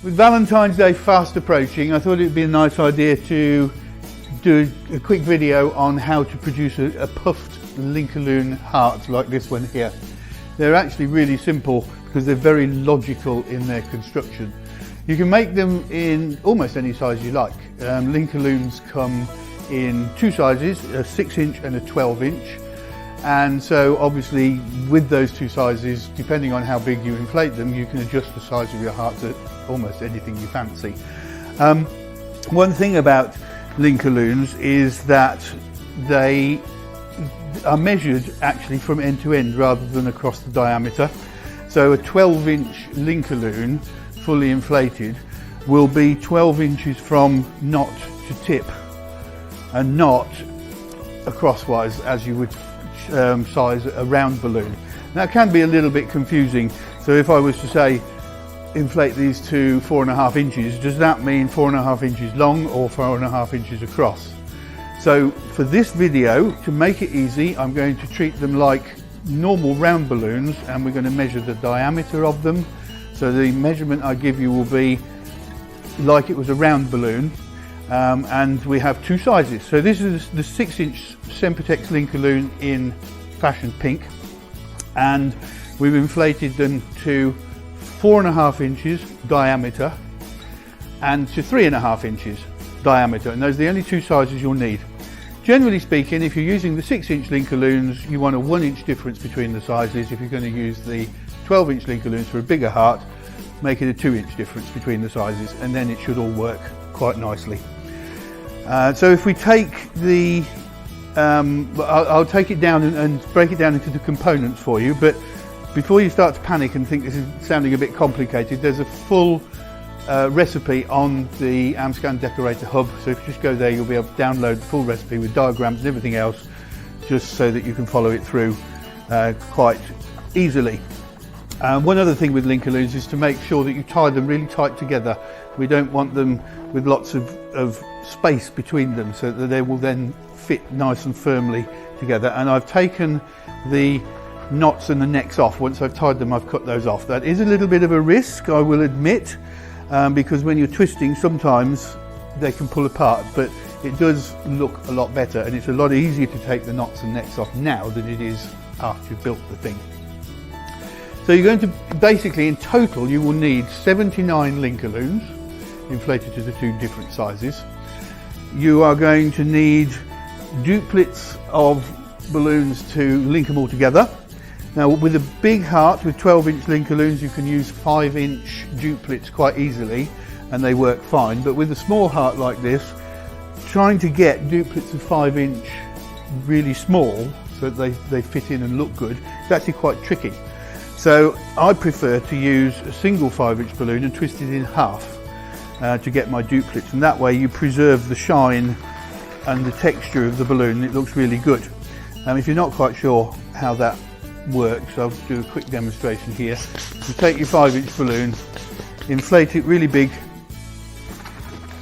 With Valentine's Day fast approaching, I thought it would be a nice idea to do a quick video on how to produce a puffed Link-o-Loon heart like this one here. They're actually really simple because they're very logical in their construction. You can make them in almost any size you like. Link-o-Loons come in two sizes, a 6-inch and a 12-inch. And so obviously with those two sizes, depending on how big you inflate them, you can adjust the size of your heart to almost anything you fancy. One thing about Link-o-Loons is that they are measured actually from end to end rather than across the diameter. So a 12-inch Link-o-Loon fully inflated will be 12 inches from knot to tip and not crosswise as you would size a round balloon. Now it can be a little bit confusing, so if I was to say inflate these to 4.5 inches, does that mean 4.5 inches long or 4.5 inches across? So for this video, to make it easy, I'm going to treat them like normal round balloons and we're going to measure the diameter of them. So the measurement I give you will be like it was a round balloon. And we have two sizes. So this is the 6-inch Sempertex Link-o-Loon in Fashion Pink, and we've inflated them to 4.5 inches diameter and to 3.5 inches diameter, and those are the only two sizes you'll need. Generally speaking, if you're using the 6-inch Link-o-Loons, you want a 1-inch difference between the sizes. If you're going to use the 12-inch Link-o-Loons for a bigger heart, make it a 2-inch difference between the sizes, and then it should all work quite nicely. So if we take the, I'll take it down and break it down into the components for you, but before you start to panic and think this is sounding a bit complicated, there's a full recipe on the Amscan Decorator Hub, so if you just go there you'll be able to download the full recipe with diagrams and everything else, just so that you can follow it through quite easily. One other thing with Link-o-Loons is to make sure that you tie them really tight together. We don't want them with lots of space between them, so that they will then fit nice and firmly together. And I've taken the knots and the necks off. Once I've tied them, I've cut those off. That is a little bit of a risk, I will admit, because when you're twisting sometimes they can pull apart, but it does look a lot better and it's a lot easier to take the knots and necks off now than it is after you've built the thing. So you're going to basically, in total, you will need 79 Link-o-Loons inflated to the two different sizes. You are going to need duplets of balloons to link them all together. Now with a big heart with 12-inch Link-o-Loons, you can use 5-inch duplets quite easily and they work fine, but with a small heart like this, trying to get duplets of 5-inch really small so that they fit in and look good, it's actually quite tricky. So I prefer to use a single 5-inch balloon and twist it in half to get my duplets, and that way you preserve the shine and the texture of the balloon. It looks really good. If you're not quite sure how that works, I'll do a quick demonstration here. You take your 5-inch balloon, inflate it really big,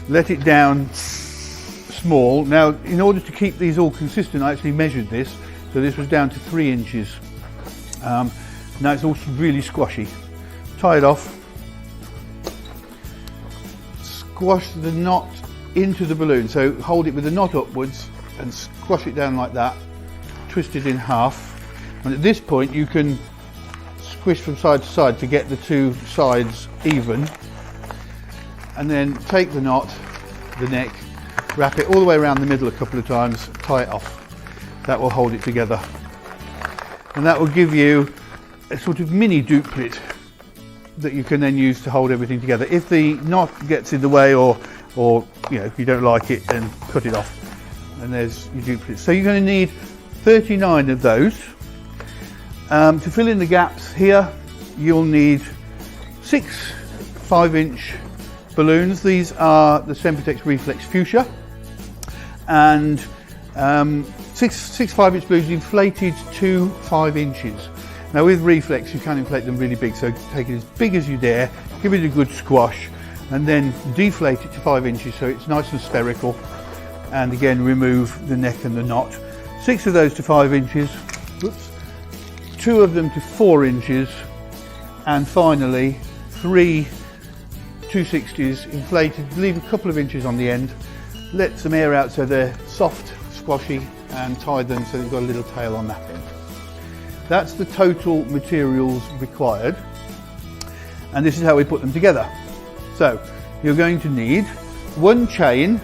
let it down small. Now in order to keep these all consistent, I actually measured this, so this was down to 3 inches. Now it's also really squashy. Tie it off, squash the knot into the balloon, so hold it with the knot upwards and squash it down like that, twist it in half, and at this point you can squish from side to side to get the two sides even, and then take the knot, the neck, wrap it all the way around the middle a couple of times, tie it off. That will hold it together, and that will give you a sort of mini duplet that you can then use to hold everything together. If the knot gets in the way or you know, if you don't like it, then cut it off, and there's your duplets. So you're going to need 39 of those. To fill in the gaps here, you'll need 6 5-inch balloons. These are the Sempertex Reflex Fuchsia, and 6 5-inch balloons inflated to 5 inches. Now with Reflex you can inflate them really big, so take it as big as you dare, give it a good squash, and then deflate it to 5 inches so it's nice and spherical, and again remove the neck and the knot. 6 of those to 5 inches, whoops, 2 of them to 4 inches, and finally 3 260s inflated, leave a couple of inches on the end, let some air out so they're soft, squashy, and tie them so they've got a little tail on that end. That's the total materials required, and this is how we put them together. So you're going to need one chain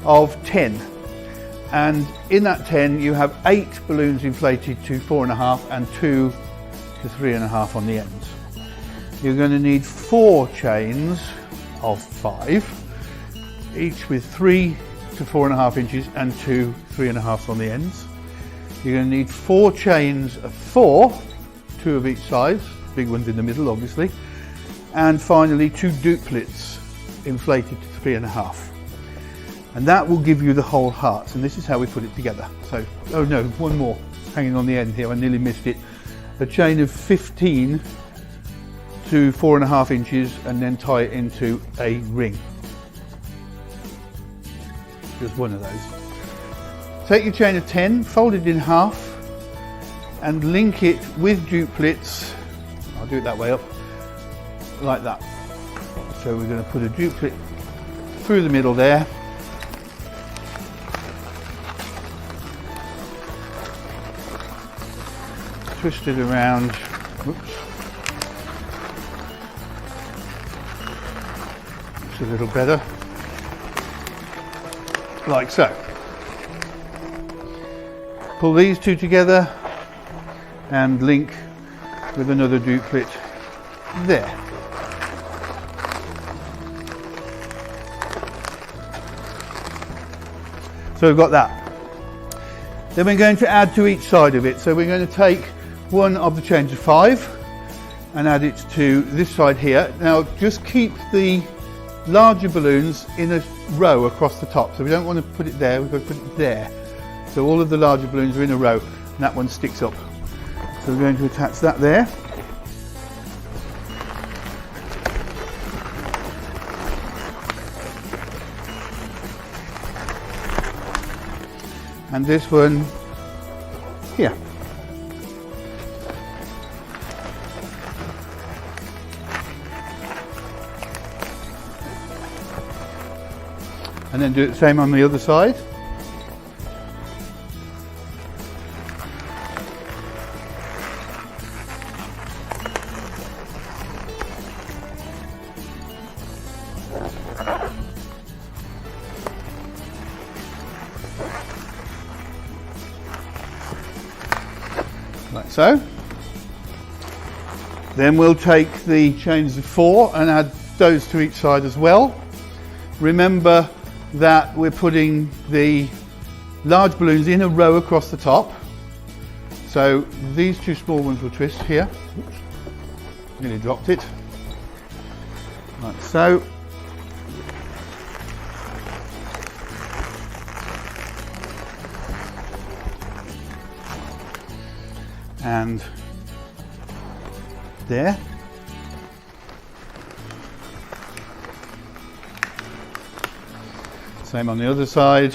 of 10, and in that 10 you have 8 balloons inflated to 4.5 and 2 to 3.5 on the ends. You're going to need 4 chains of 5, each with 3 to 4.5 inches and 2 3.5 on the ends. You're going to need 4 chains of 4, 2 of each size, big ones in the middle obviously, and finally 2 duplets inflated to 3.5. And that will give you the whole heart, and this is how we put it together. So, oh no, one more hanging on the end here, I nearly missed it. A chain of 15 to 4.5 inches and then tie it into a ring. Just one of those. Take your chain of 10, fold it in half and link it with duplets. I'll do it that way up, like that. So we're going to put a duplet through the middle there. Twist it around. Whoops. It's a little better. Like so. Pull these two together and link with another duplet there. So we've got that. Then we're going to add to each side of it. So we're going to take one of the chains of 5 and add it to this side here. Now just keep the larger balloons in a row across the top. So we don't want to put it there, we've got to put it there. So all of the larger balloons are in a row and that one sticks up. So we're going to attach that there. And this one here. And then do the same on the other side. Like so. Then we'll take the chains of 4 and add those to each side as well. Remember that we're putting the large balloons in a row across the top. So these 2 small ones will twist here. Oops, nearly dropped it. Like so. And there. Same on the other side.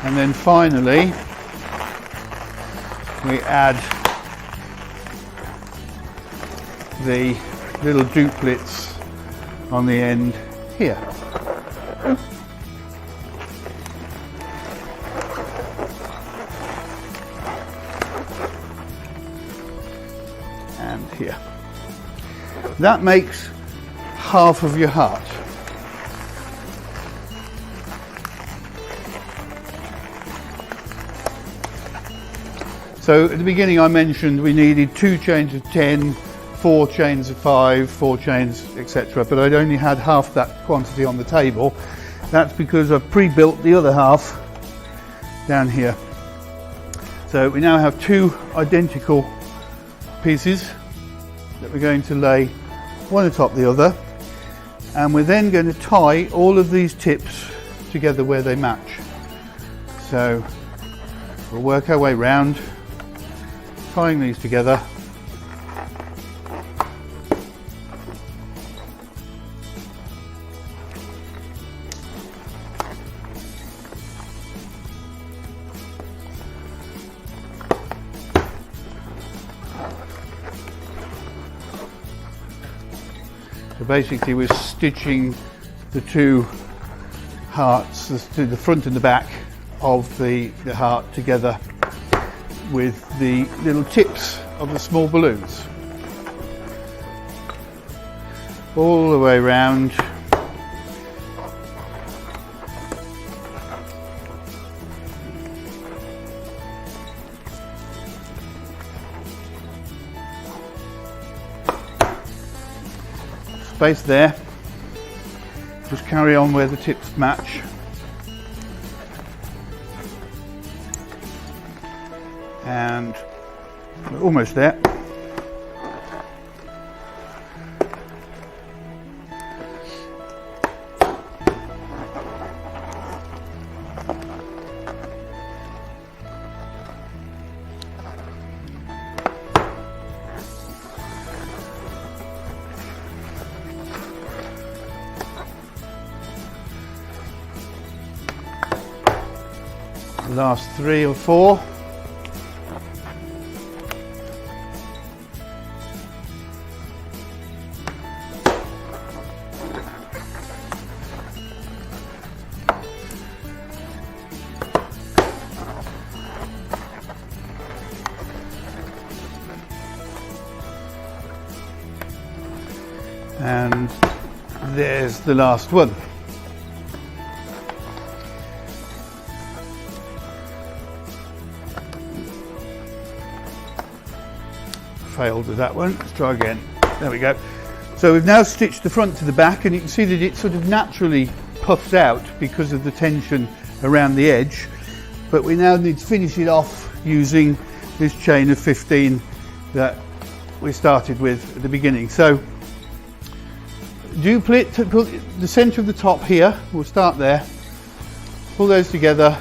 And then finally, we add the little duplets on the end here. And here. That makes half of your heart. So at the beginning I mentioned we needed 2 chains of 10, 4 chains of 5, 4 chains, etc. But I'd only had half that quantity on the table. That's because I've pre-built the other half down here. So we now have 2 identical pieces that we're going to lay one atop the other. And we're then going to tie all of these tips together where they match. So we'll work our way round, tying these together. So basically we're stitching the two hearts, the front and the back of the heart together with the little tips of the small balloons. All the way around. Space there. Just carry on where the tips match. And we're almost there. Last 3 or 4. And there's the last one. Failed with that one. Let's try again. There we go. So we've now stitched the front to the back, and you can see that it sort of naturally puffs out because of the tension around the edge, but we now need to finish it off using this chain of 15 that we started with at the beginning. So duplicate the center of the top here, we'll start there, pull those together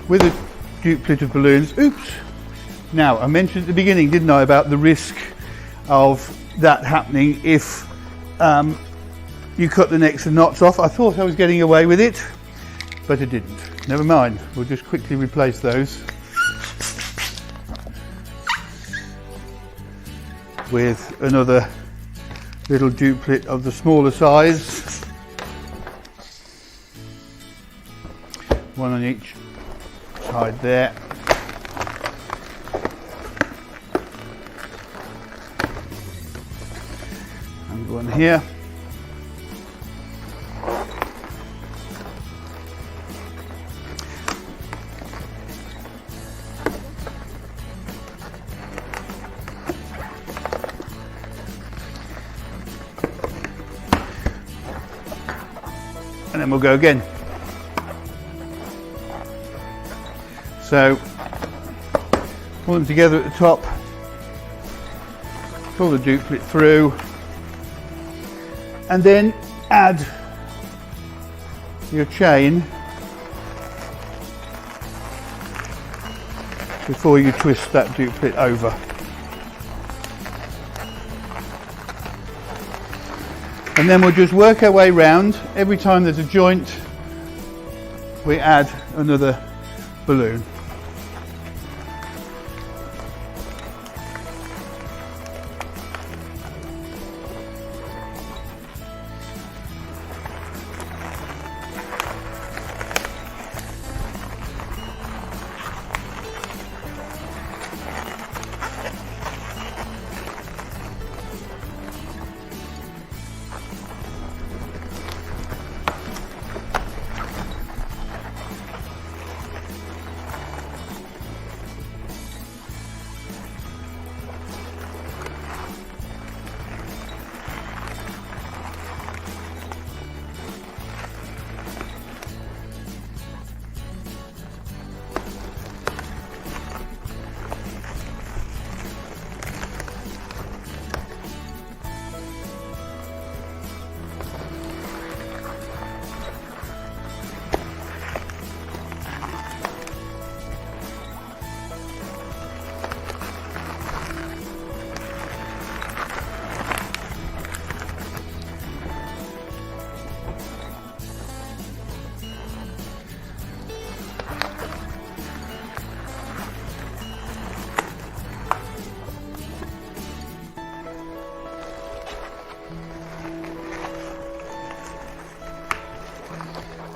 with a duplicate of balloons. Oops! Now, I mentioned at the beginning, didn't I, about the risk of that happening if you cut the necks and knots off. I thought I was getting away with it, but I didn't. Never mind, we'll just quickly replace those with another little duplicate of the smaller size. One on each side there. One here. And then we'll go again. So pull them together at the top, pull the duplicate through, and then add your chain before you twist that duplicate over. And then we'll just work our way round. Every time there's a joint, we add another balloon.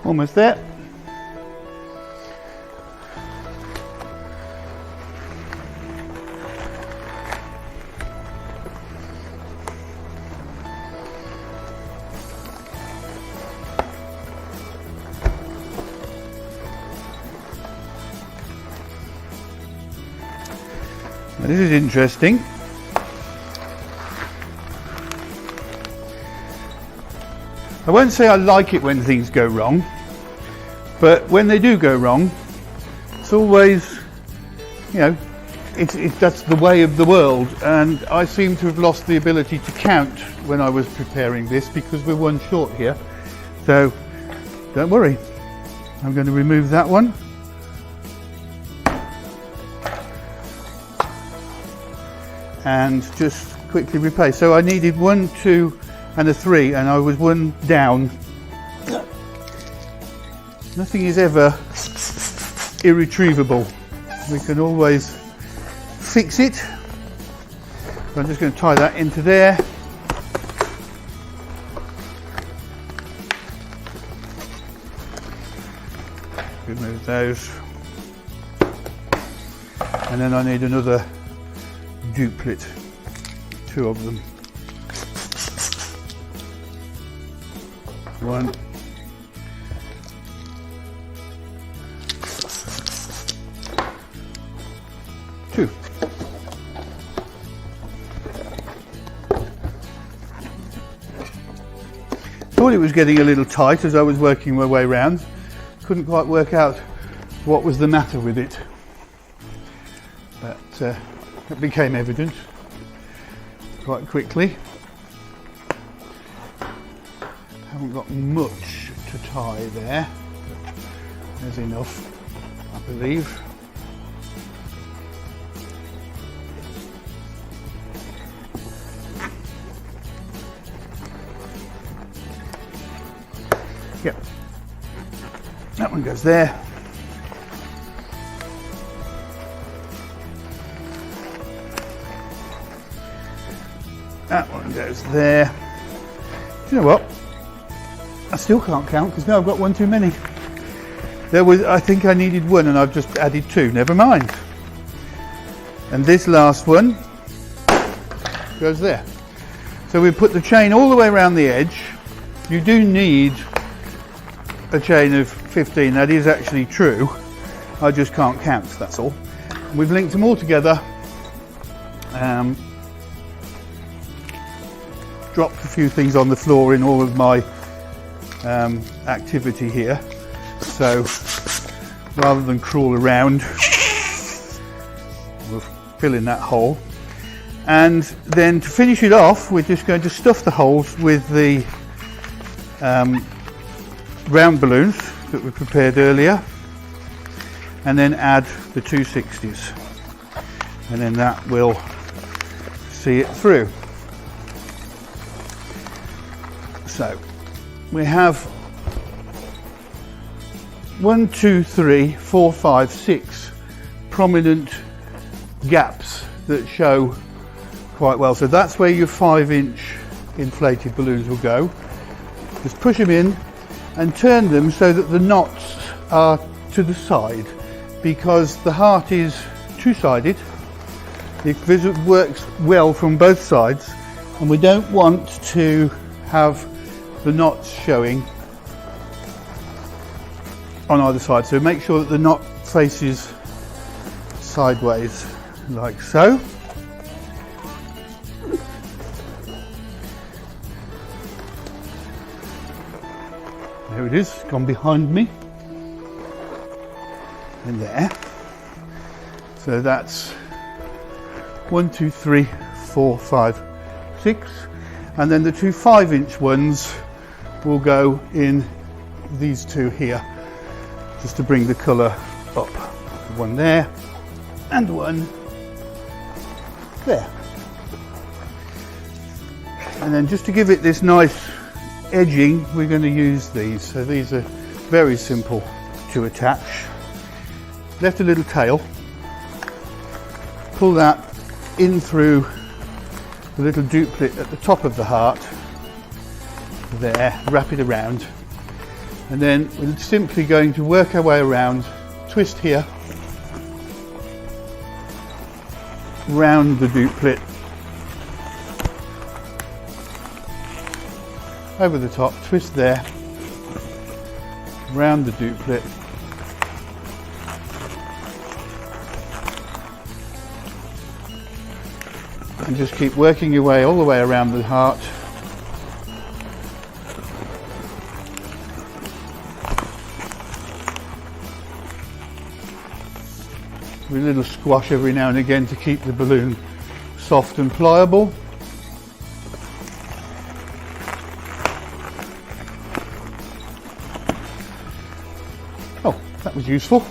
Almost there. Now, this is interesting. I won't say I like it when things go wrong, but when they do go wrong, it's always, you know, that's the way of the world, and I seem to have lost the ability to count when I was preparing this because we're one short here. So don't worry, I'm going to remove that one. And just quickly replace. So I needed 1, 2 and a 3, and I was 1 down. Nothing is ever irretrievable. We can always fix it. So I'm just going to tie that into there. Remove those. And then I need another duplicate, 2 of them. 1. 2. Thought it was getting a little tight as I was working my way around. Couldn't quite work out what was the matter with it. But it became evident quite quickly. Haven't got much to tie there, but there's enough, I believe. Yep, that one goes there. That one goes there. Do you know what? I still can't count because now I've got 1 too many. I think I needed 1 and I've just added 2. Never mind. And this last one goes there. So we put the chain all the way around the edge. You do need a chain of 15. That is actually true. I just can't count, that's all. We've linked them all together. Dropped a few things on the floor in all of my activity here, so rather than crawl around, we'll fill in that hole, and then to finish it off we're just going to stuff the holes with the round balloons that we prepared earlier, and then add the 260s, and then that will see it through. So we have 1, 2, 3, 4, 5, 6 prominent gaps that show quite well. So that's where your 5-inch inflated balloons will go. Just push them in and turn them so that the knots are to the side, because the heart is two-sided. It works well from both sides, and we don't want to have the knots showing on either side. So make sure that the knot faces sideways, like so. There it is, gone behind me. And there. So that's 1, 2, 3, 4, 5, 6. And then the 2 5-inch ones will go in these 2 here, just to bring the colour up. 1 there and 1 there. And then just to give it this nice edging, we're going to use these. So these are very simple to attach. Left a little tail, pull that in through the little duplicate at the top of the heart there, wrap it around, And then we're simply going to work our way around, twist here, round the duplicate, over the top, twist there, round the duplicate, and just keep working your way all the way around the heart. With a little squash every now and again to keep the balloon soft and pliable. Oh, that was useful.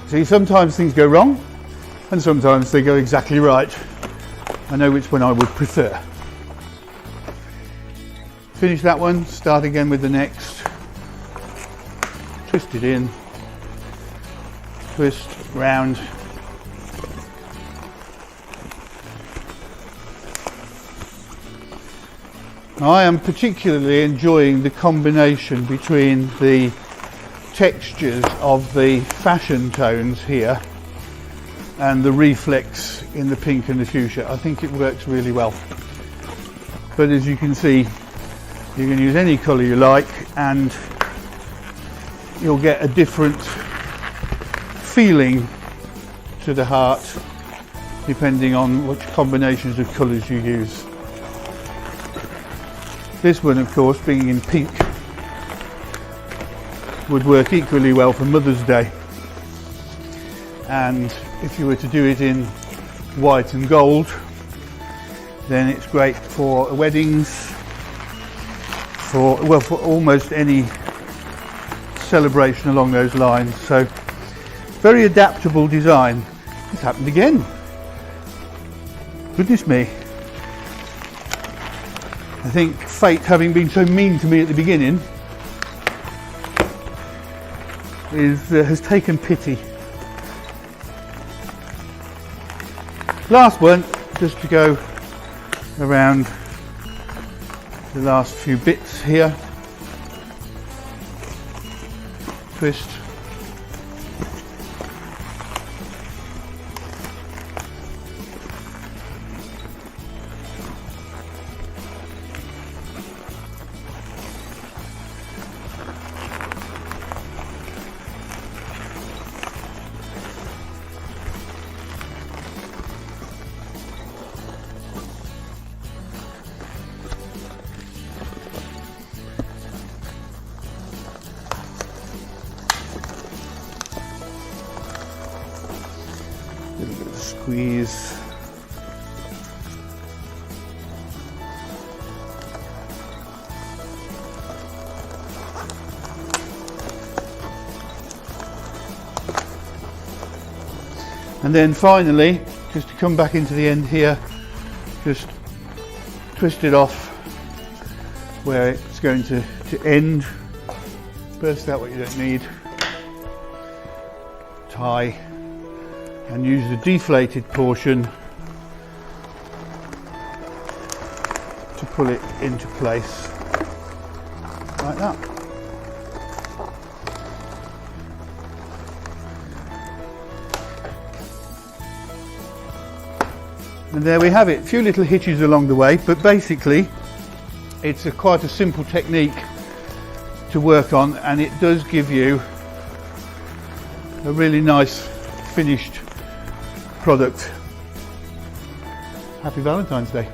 See, sometimes things go wrong and sometimes they go exactly right. I know which one I would prefer. Finish that one, start again with the next. Twist it in. Twist round. I am particularly enjoying the combination between the textures of the fashion tones here and the reflex in the pink and the fuchsia. I think it works really well. But as you can see, you can use any colour you like and you'll get a different feeling to the heart depending on which combinations of colours you use. This one, of course, being in pink, would work equally well for Mother's Day, and if you were to do it in white and gold, then it's great for weddings, for almost any celebration along those lines. So very adaptable design. It's happened again. Goodness me. I think fate, having been so mean to me at the beginning, has taken pity. Last one, just to go around the last few bits here. Twist. Little bit of squeeze. And then finally, just to come back into the end here, just twist it off where it's going to end. Burst out what you don't need. Tie. And use the deflated portion to pull it into place like that. And there we have it. A few little hitches along the way, but basically it's quite a simple technique to work on, and it does give you a really nice finished product. Happy Valentine's Day.